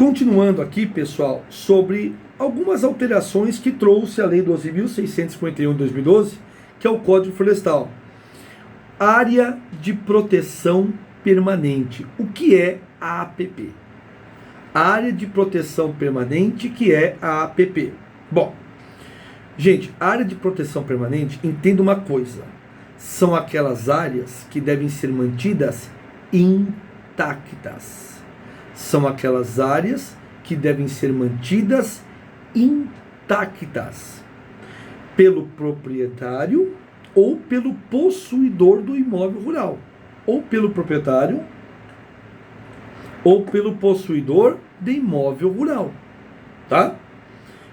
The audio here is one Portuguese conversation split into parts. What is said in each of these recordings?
Continuando aqui, pessoal, sobre algumas alterações que trouxe a Lei 12.651 de 2012, que é o Código Florestal. Área de proteção permanente. O que é a APP? Área de proteção permanente, que é a APP. Bom, gente, área de proteção permanente, entenda uma coisa. São aquelas áreas que devem ser mantidas intactas. São aquelas áreas que devem ser mantidas intactas pelo proprietário ou pelo possuidor do imóvel rural, ou pelo proprietário ou pelo possuidor de imóvel rural, tá?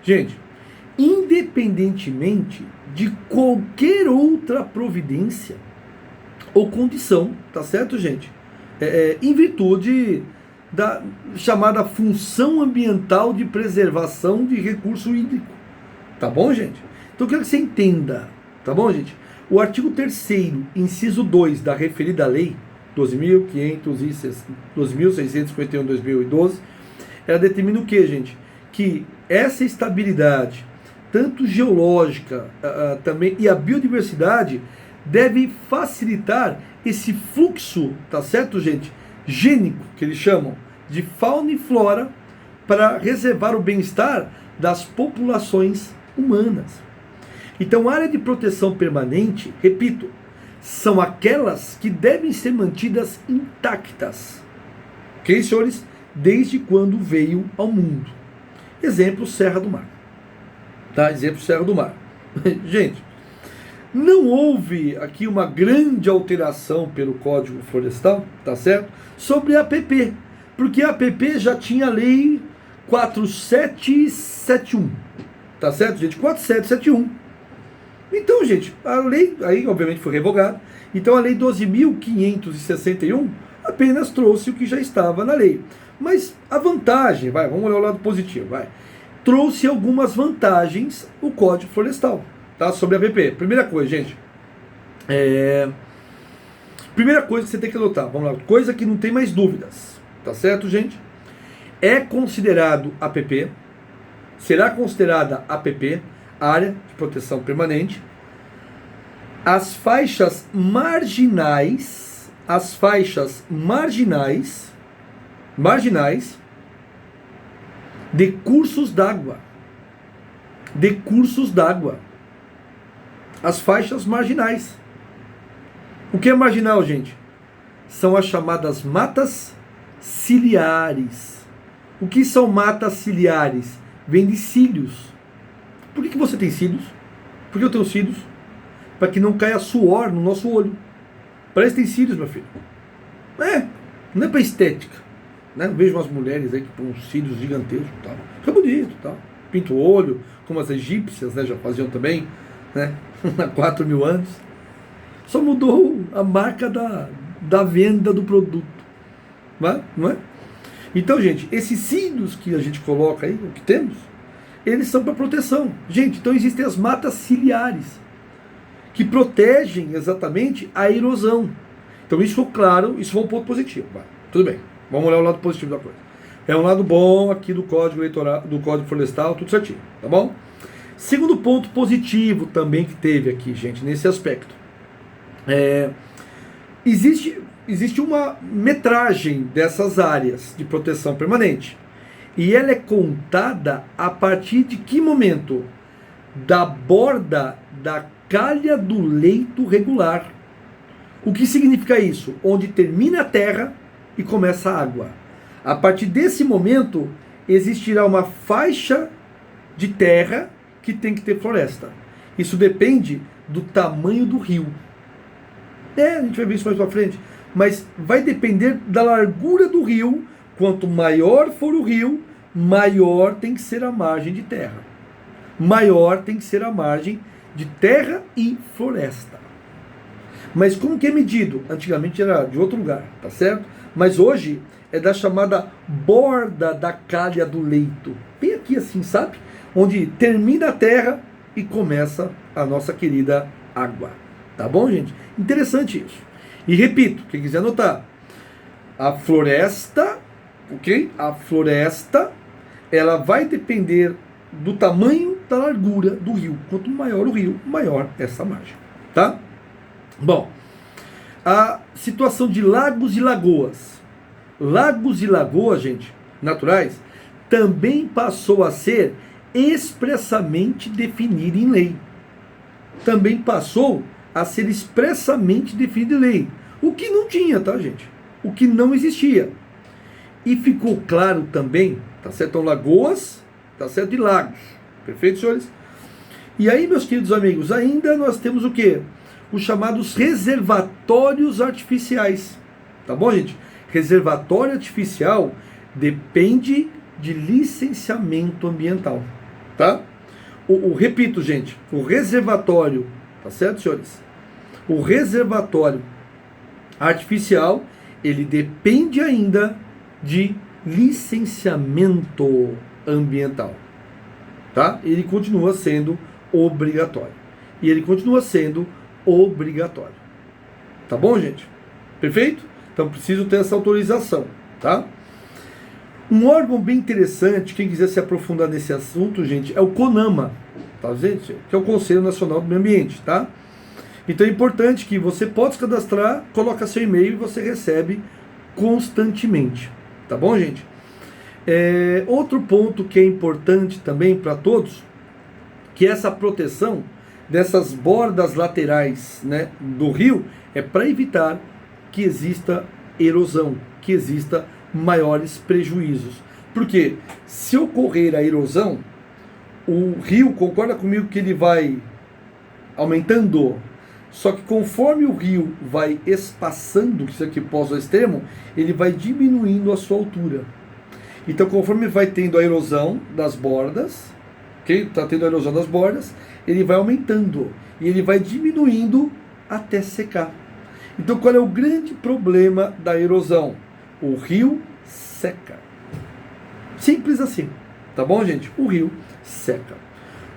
Gente, independentemente de qualquer outra providência ou condição, tá certo, gente? Em virtude da chamada função ambiental de preservação de recurso hídrico, tá bom, gente? Então eu quero que você entenda, tá bom, gente? O artigo 3º, inciso 2 da referida lei 12.651 de 2012, ela determina o que, gente? Que essa estabilidade, tanto geológica também, e a biodiversidade, deve facilitar esse fluxo, tá certo, gente? Gênico, que eles chamam, de fauna e flora, para reservar o bem-estar das populações humanas. Então, a área de proteção permanente, repito, são aquelas que devem ser mantidas intactas. Ok, senhores? Desde quando veio ao mundo. Exemplo, Serra do Mar. Tá? Exemplo, Serra do Mar. Gente, não houve aqui uma grande alteração pelo Código Florestal, tá certo? Sobre a APP, porque a APP já tinha a lei 4771, tá certo, gente? 4771. Então, gente, a lei, aí obviamente foi revogada, então a lei 12.561 apenas trouxe o que já estava na lei. Mas a vantagem, vamos olhar o lado positivo, trouxe algumas vantagens o Código Florestal, tá? Sobre a APP. Primeira coisa, gente, primeira coisa que você tem que adotar, vamos lá, coisa que não tem mais dúvidas, tá certo, gente? É considerado APP, será considerada APP, área de proteção permanente, as faixas marginais de cursos d'água, as faixas marginais. O que é marginal, gente? São as chamadas matas ciliares. O que são matas ciliares? Vem de cílios. Por que você tem cílios? Por que eu tenho cílios? Para que não caia suor no nosso olho. Parece que tem cílios, meu filho. Não é para estética. Né? Eu vejo umas mulheres aí que põem uns cílios gigantescos e tal. Fica bonito, tal. Pinta o olho, como as egípcias, né, já faziam também, né? Há 4.000 anos. Só mudou a marca da venda do produto. Não é? Então, gente, esses cílios que a gente coloca aí, o que temos, eles são para proteção. Gente, então existem as matas ciliares, que protegem exatamente a erosão. Então isso ficou claro, isso foi um ponto positivo. Tudo bem, vamos olhar o lado positivo da coisa. É um lado bom aqui do Código Eleitoral, do Código Florestal, tudo certinho, tá bom? Segundo ponto positivo também que teve aqui, gente, nesse aspecto. Existe uma metragem dessas áreas de proteção permanente. E ela é contada a partir de que momento? Da borda da calha do leito regular. O que significa isso? Onde termina a terra e começa a água. A partir desse momento, existirá uma faixa de terra que tem que ter floresta. Isso depende do tamanho do rio. A gente vai ver isso mais pra frente. Mas vai depender da largura do rio. Quanto maior for o rio, maior tem que ser a margem de terra. Maior tem que ser a margem de terra e floresta. Mas como que é medido? Antigamente era de outro lugar, tá certo? Mas hoje é da chamada borda da calha do leito. Bem aqui assim, sabe? Onde termina a terra e começa a nossa querida água. Tá bom, gente? Interessante isso. E repito, quem quiser anotar, a floresta ok? A floresta, ela vai depender do tamanho da largura do rio. Quanto maior o rio, maior essa margem, tá? Bom, a situação de lagos e lagoas. Lagos e lagoas, gente, naturais, também passou a ser expressamente definido em lei. Também passou a ser expressamente definido em lei. O que não tinha, tá, gente? O que não existia. E ficou claro também, tá certo? Então, lagoas, tá certo? E lagos. Perfeito, senhores? E aí, meus queridos amigos, ainda nós temos o quê? Os chamados reservatórios artificiais. Tá bom, gente? Reservatório artificial depende de licenciamento ambiental, tá? Repito, gente, o reservatório, tá certo, senhores? O reservatório artificial, ele depende ainda de licenciamento ambiental, tá? Ele continua sendo obrigatório. E ele continua sendo obrigatório. Tá bom, gente? Perfeito? Então preciso ter essa autorização, tá? Um órgão bem interessante, quem quiser se aprofundar nesse assunto, gente, é o CONAMA, tá, gente? Que é o Conselho Nacional do Meio Ambiente, tá? Então é importante que você pode se cadastrar, coloca seu e-mail e você recebe constantemente, tá bom, gente? Outro ponto que é importante também para todos, que é essa proteção dessas bordas laterais, né, do rio, é para evitar que exista erosão, que exista maiores prejuízos. Porque se ocorrer a erosão, o rio, concorda comigo que ele vai aumentando, só que conforme o rio vai espaçando, isso aqui pós ao extremo, ele vai diminuindo a sua altura. Então, conforme vai tendo a erosão das bordas, ok? Está tendo a erosão das bordas, ele vai aumentando e ele vai diminuindo até secar. Então, qual é o grande problema da erosão? O rio seca. Simples assim, tá bom, gente? O rio seca.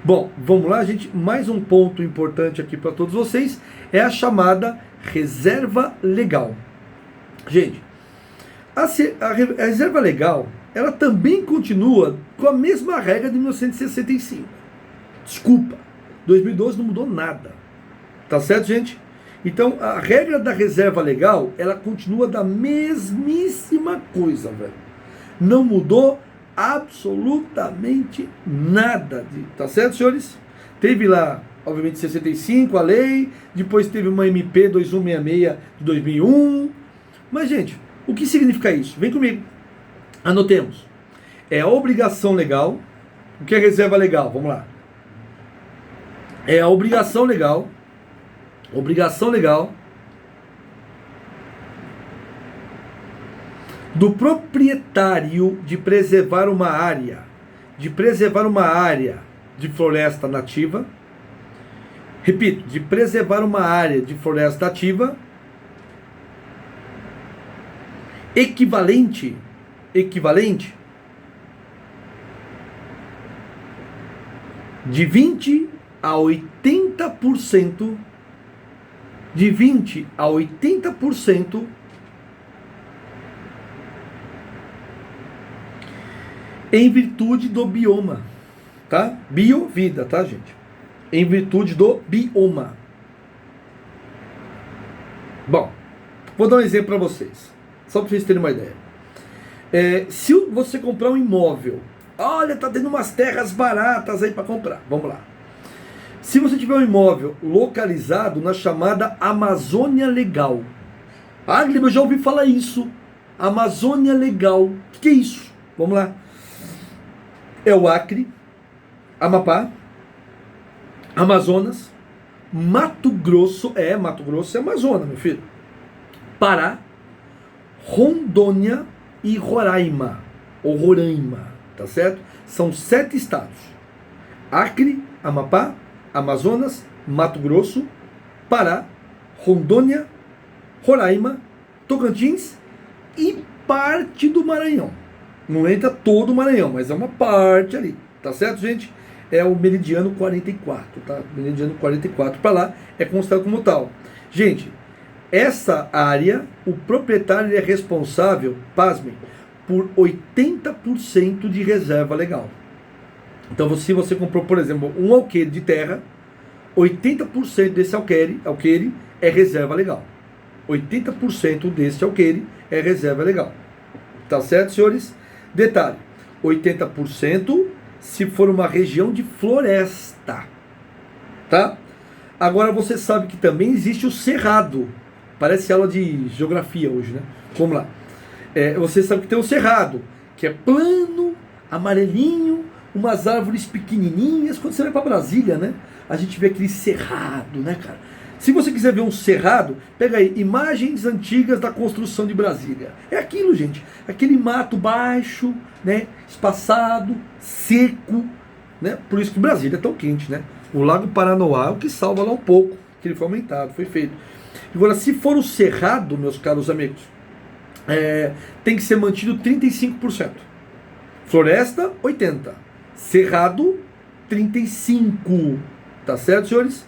Bom, vamos lá, gente. Mais um ponto importante aqui para todos vocês é a chamada reserva legal. Gente, a reserva legal, ela também continua com a mesma regra de 1965. Desculpa, 2012 não mudou nada. Tá certo, gente? Então, a regra da reserva legal, ela continua da mesmíssima coisa, velho. Não mudou absolutamente nada. Tá certo, senhores? Teve lá, obviamente, 65, a lei, depois teve uma MP 2166 de 2001. Mas, gente, o que significa isso? Vem comigo. Anotemos. É a obrigação legal. O que é reserva legal? Vamos lá. É a obrigação legal. Obrigação legal do proprietário de preservar uma área, de floresta nativa. Repito, de preservar uma área de floresta nativa equivalente de 20 a 80%, de 20 a 80% em virtude do bioma, tá? Biovida, tá, gente? Em virtude do bioma. Bom, vou dar um exemplo para vocês, só para vocês terem uma ideia. Se você comprar um imóvel, olha, tá tendo umas terras baratas aí para comprar, vamos lá. Se você tiver um imóvel localizado na chamada Amazônia Legal. Ah, Guilherme, eu já ouvi falar isso. Amazônia Legal. O que é isso? Vamos lá. É o Acre, Amapá, Amazonas, Mato Grosso é Amazonas, meu filho. Pará, Rondônia e Roraima, ou Roraima, tá certo? São 7 estados. Acre, Amapá, Amazonas, Mato Grosso, Pará, Rondônia, Roraima, Tocantins e parte do Maranhão. Não entra todo o Maranhão, mas é uma parte ali, tá certo, gente? É o meridiano 44, tá? Meridiano 44 para lá é considerado como tal. Gente, essa área, o proprietário é responsável, pasmem, por 80% de reserva legal. Então, se você comprou, por exemplo, um alqueire de terra, 80% desse alqueire é reserva legal. 80% desse alqueire é reserva legal. Tá certo, senhores? Detalhe, 80% se for uma região de floresta. Tá? Agora você sabe que também existe o cerrado. Parece aula de geografia hoje, né? Vamos lá. Você sabe que tem o cerrado, que é plano, amarelinho, umas árvores pequenininhas. Quando você vai para Brasília, né? A gente vê aquele cerrado, né, cara? Se você quiser ver um cerrado, pega aí imagens antigas da construção de Brasília. É aquilo, gente. Aquele mato baixo, né? Espaçado, seco, né? Por isso que Brasília é tão quente, né? O Lago Paranoá é o que salva lá um pouco, que ele foi aumentado, foi feito. Agora, se for o cerrado, meus caros amigos, tem que ser mantido 35%. Floresta, 80%. Cerrado, 35%. Tá certo, senhores?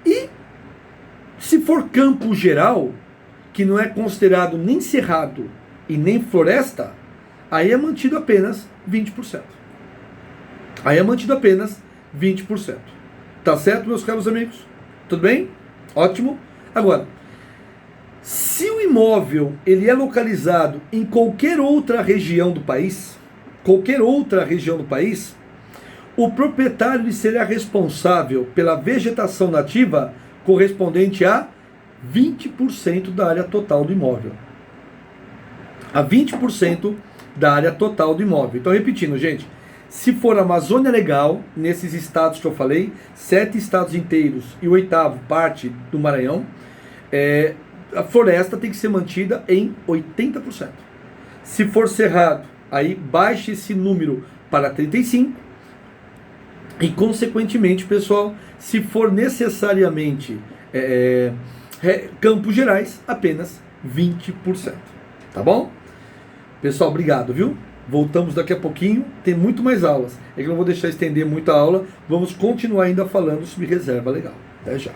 E se for campo geral, que não é considerado nem cerrado e nem floresta, aí é mantido apenas 20%. Aí é mantido apenas 20%. Tá certo, meus caros amigos? Tudo bem? Ótimo. Agora, se o imóvel ele é localizado em qualquer outra região do país, o proprietário ele será responsável pela vegetação nativa correspondente a 20% da área total do imóvel. A 20% da área total do imóvel. Então, repetindo, gente, se for Amazônia Legal, nesses estados que eu falei, 7 estados inteiros e o 8º parte do Maranhão, a floresta tem que ser mantida em 80%. Se for Cerrado, aí baixe esse número para 35%. E, consequentemente, pessoal, se for necessariamente Campos Gerais, apenas 20%. Tá bom? Pessoal, obrigado, viu? Voltamos daqui a pouquinho, tem muito mais aulas. É que eu não vou deixar estender muito a aula, vamos continuar ainda falando sobre reserva legal. Até já.